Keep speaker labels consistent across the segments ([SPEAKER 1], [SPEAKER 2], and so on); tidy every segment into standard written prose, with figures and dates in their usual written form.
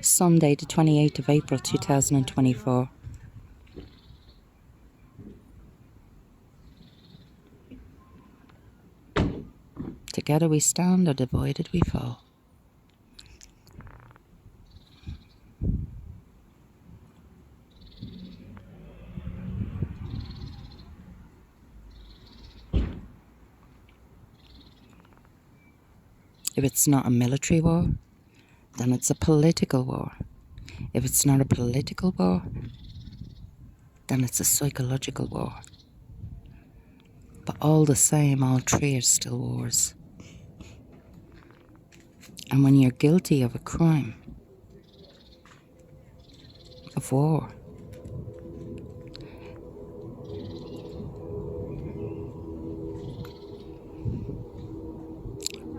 [SPEAKER 1] Sunday, the 28th of April 2024. Together we stand, or divided we fall. If it's not a military war, then it's a political war. If it's not a political war, then it's a psychological war. But all the same, all three are still wars. And when you're guilty of a crime, of war,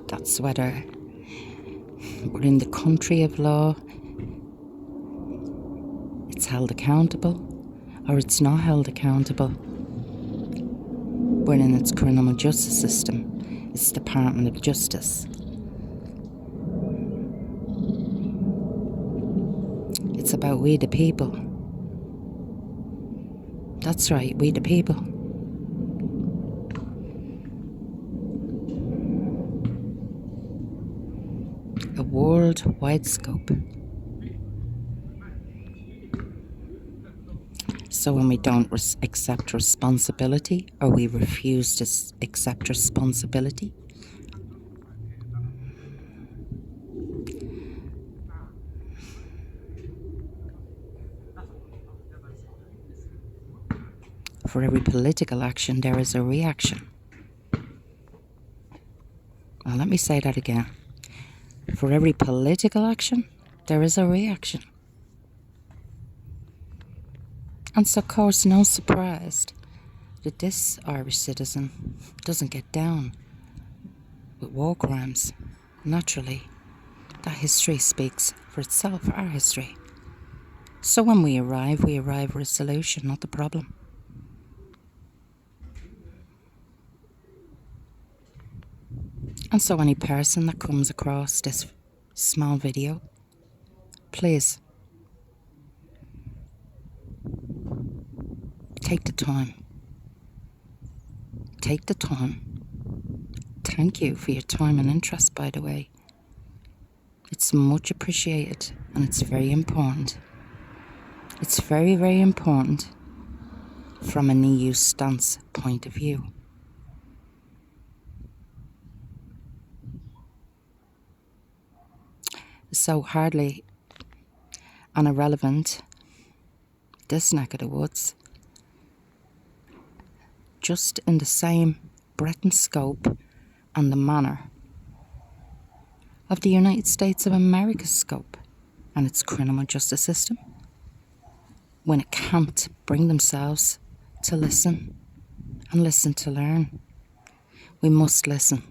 [SPEAKER 1] that's whether we're in the country of law, it's held accountable, or it's not held accountable. We're in its criminal justice system, its Department of Justice. It's about we the people. That's right, we the people. A worldwide scope. So when we don't accept responsibility, or we refuse to accept responsibility, for every political action there is a reaction. Now let me say that again. For every political action there is a reaction. And so, of course, no surprise that this Irish citizen doesn't get down with war crimes. Naturally, that history speaks for itself, our history. So when we arrive with a solution, not the problem. And so any person that comes across this small video, please take the time. Take the time. Thank you for your time and interest, by the way. It's much appreciated, and it's very important. It's very, very important from an EU stance point of view. So hardly an irrelevant, this neck of the woods, just in the same breadth and scope and the manner of the United States of America's scope and its criminal justice system, when it can't bring themselves to listen and listen to learn. We must listen.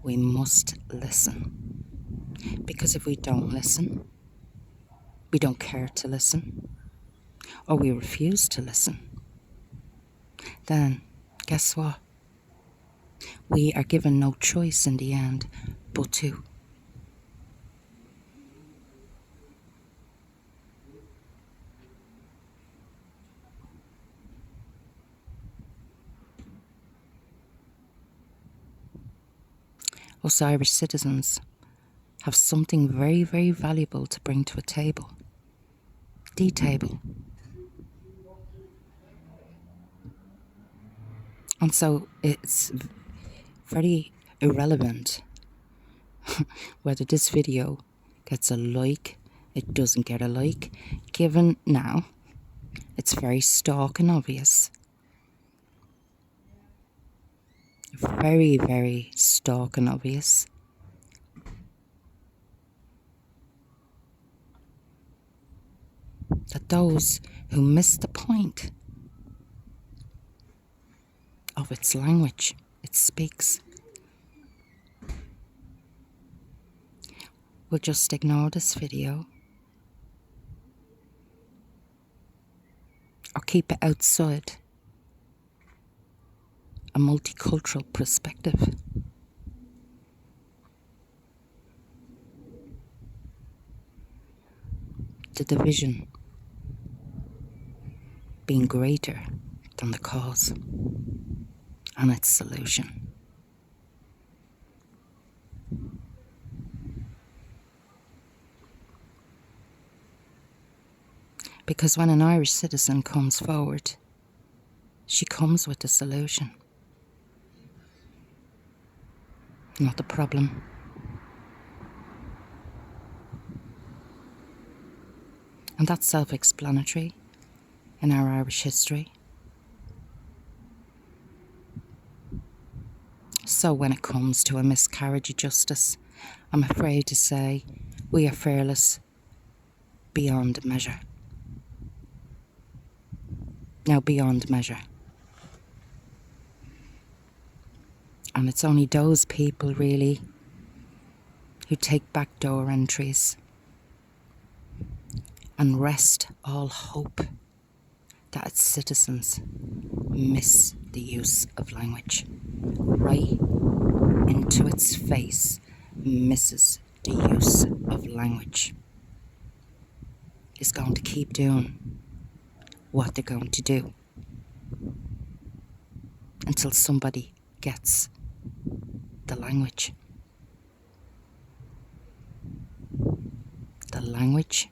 [SPEAKER 1] We must listen. Because if we don't listen, we don't care to listen, or we refuse to listen, then guess what? We are given no choice in the end but to. Us Irish citizens have something very, very valuable to bring to a table. The table. And so it's very irrelevant whether this video gets a like, it doesn't get a like, given now it's very stark and obvious. Very, very stark and obvious that those who miss the point of its language it speaks will just ignore this video or keep it outside a multicultural perspective. The division being greater than the cause and its solution. Because when an Irish citizen comes forward, she comes with the solution, not the problem. And that's self-explanatory in our Irish history. So when it comes to a miscarriage of justice, I'm afraid to say we are fearless beyond measure. Now, beyond measure. And it's only those people, really, who take backdoor entries and wrest all hope that its citizens miss the use of language. Right into its face, misses the use of language. Is going to keep doing what they're going to do until somebody gets the language. The language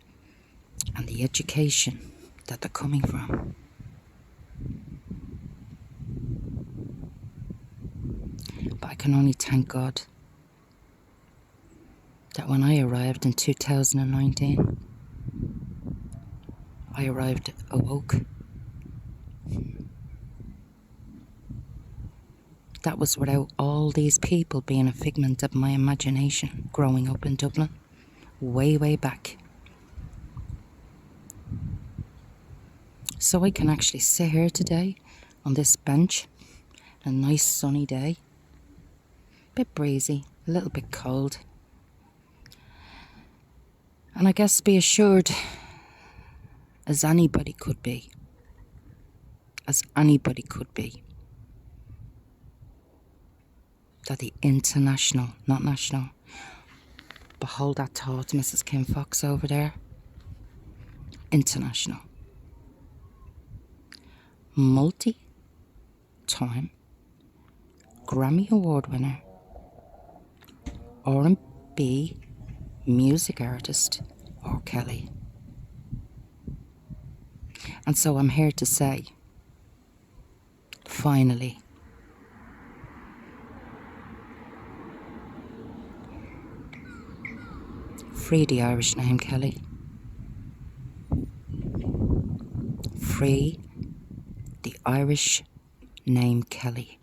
[SPEAKER 1] and the education that they're coming from. But I can only thank God that when I arrived in 2019, I arrived awoke. That was without all these people being a figment of my imagination growing up in Dublin, way, way back. So I can actually sit here today on this bench, a nice sunny day, a bit breezy, a little bit cold, and I guess be assured as anybody could be, that the international, not national, behold that thought, Mrs. Kim Fox over there, international, multi-time Grammy Award winner, R&B music artist, R. Kelly. And so I'm here to say, finally, free the Irish name Kelly. Free the Irish name Kelly.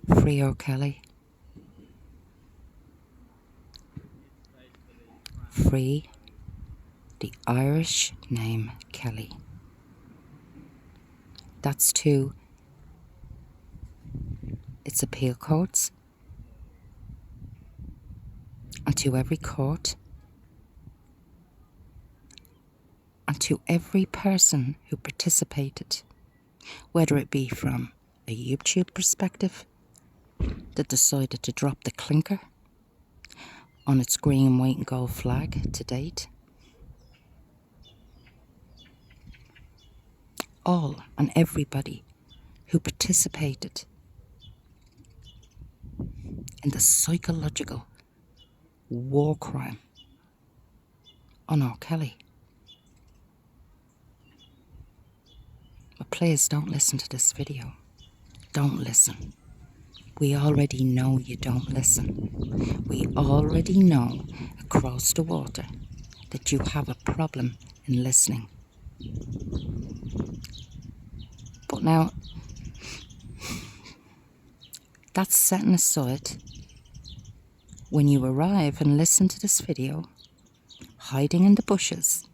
[SPEAKER 1] Free R. Kelly. Free the Irish name Kelly. That's to its appeal courts and to every court and to every person who participated, whether it be from a YouTube perspective that decided to drop the clinker on its green, white and gold flag to date. All and everybody who participated in the psychological war crime on R. Kelly. But please don't listen to this video. Don't listen. We already know you don't listen. We already know across the water that you have a problem in listening. But now, that's setting aside when you arrive and listen to this video, hiding in the bushes,